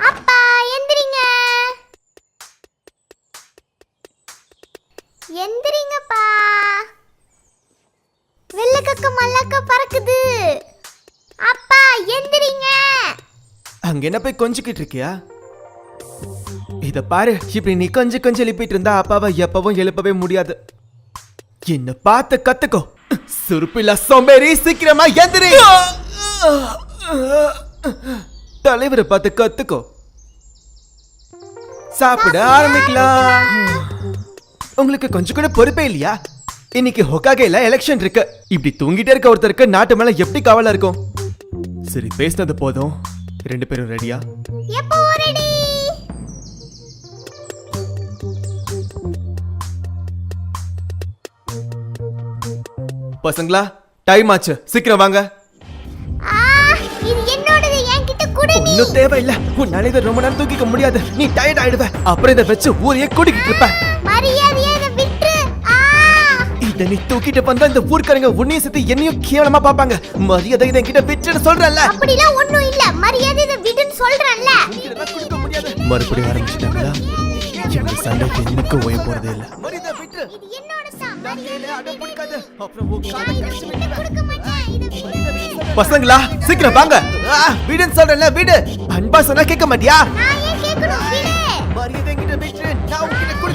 அப்பா எந்திரிங்க, எந்திரிங்கப்பா. வெள்ளக்கக்க மல்லக்க பறக்குது. அப்பா எந்திரிங்க. அங்க என்ன போய் கொஞ்சிக்கிட்டு இருக்கியா? இத பாரு, இப்படி நீ கொஞ்சம் கொஞ்சம் எழுப்பிட்டு இருந்தா அப்பாவை எப்பவும் எழுப்பவே முடியாது. என்ன பார்த்து கத்துக்கோ. சுருப்பில்லா சோம்பேறி, சீக்கிரமா எந்திரி. தலைவரை பார்த்து கத்துக்கோ. சாப்பிட ஆரம்பிக்கலாம். உங்களுக்கு கொஞ்சம் கூட பொறுப்பே இல்லையா? இன்னைக்கு ஹொக்காகேல எலெக்ஷன் இருக்கு. இப்படி தூங்கிட்டே இருக்க ஒருத்தருக்கு நாட்டு மேல எப்படி கவலை இருக்கும்? சரி, பேசினது போதும். 2 பேரும் ரெடியா? எப்போ ரெடி? பசங்களா, டைம் ஆச்சு, சீக்கிரம் வாங்க. இது என்னோடது, என்கிட்ட குடு. இன்னும் தேவையில்லை. உன்னால இதை ரொம்ப நேரம் தூக்கிக்க முடியாது. நீ டயர்ட் ஆயிடுவ. அப்புறம் இதை வச்சு ஊரையே கூட்டிக்கிட்டு இருப்ப. மரியாதையா இதை விட்டு. இதை நீ தூக்கிட்டு வந்தா இந்த ஊர்க்காரங்க உன்னையும் சேர்த்து என்னையும் கேவலமா பாப்பாங்க. மரியாதை இதை என்கிட்ட விட்டுன்னு சொல்றேன்ல. அப்படிலாம் ஒண்ணும் இல்ல. மரியாதை இதை விடுன்னு சொல்றேன்ல. மறுபடியும் ஆரம்பிச்சிட்டாங்களா? இந்த சண்டைக்கு இன்னைக்கு ஓய போறதே இல்ல. இது என்னோட சாமான். பசங்களா, சீக்கிரம் வாங்க. வீடுன்னு சொல்றேன்ல, வீடு. அன்பா சொன்னா கேட்க மாட்டியா?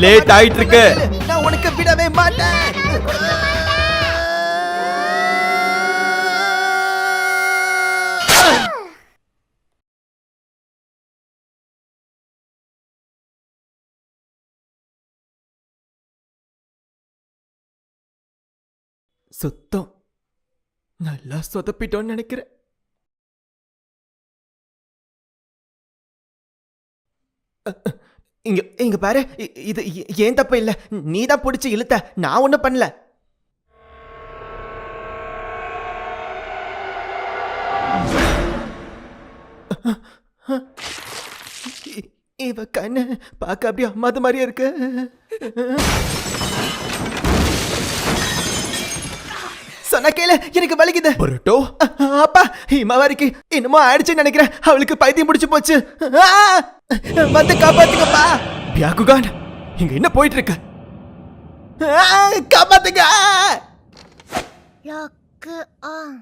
லேட் ஆயிட்டு இருக்கு. நான் உனக்கு விடவே மாட்டேன். சுத்தம் நல்லா சொதப்பிட்டோன்னு நினைக்கிறேன். இங்க இங்க பாரு, இது ஏன் தப்பு இல்ல. நீ தான் பிடிச்சி இழுத்த, நான் ஒண்ணும் பண்ணல. இவ கண்ணு பார்க்க அப்படியே அம்மாது மாதிரியா இருக்கு. சொன்ன கேளு, எனக்கு வலிக்குது. பொருட்டோ அப்பா, இமாவாரிக்கு என்னமோ ஆயிடுச்சுன்னு நினைக்கிறேன். அவளுக்கு பைத்தியம் முடிச்சு போச்சு. வந்து காப்பாத்துங்கப்பா. பியாகுகான், இங்க என்ன போயிட்டு இருக்க? காப்பாத்துங்க. Lock on.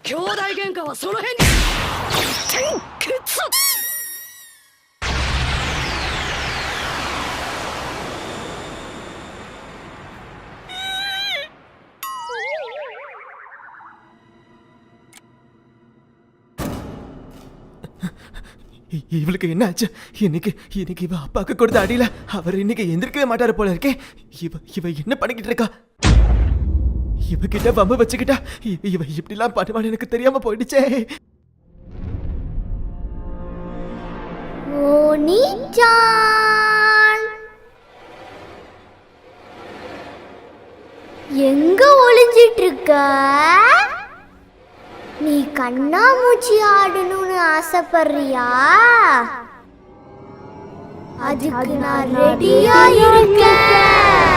兄弟喧嘩はその辺に天決。இவளுக்கு என்ன ஆச்சு? இன்னைக்கு இவ அப்பாக்கு கொடுத்த அடியில அவர் இன்னைக்கு எந்திரிக்கவே மாட்டாரு போல இருக்கே. இவ என்ன பண்ணிக்கிட்டு இருக்கா? இவகிட்ட வம்பு வச்சுக்கிட்டா இவ இப்படிலாம் பண்ணுவான்னு எனக்கு தெரியாம போயிடுச்சே. எங்க ஒளிஞ்சிட்டு இருக்க? நீ கண்ணாமூச்சி ஆடணும்னு ஆசைப்படுறியா? அதுக்கு நான் ரெடியா இருக்கேன்.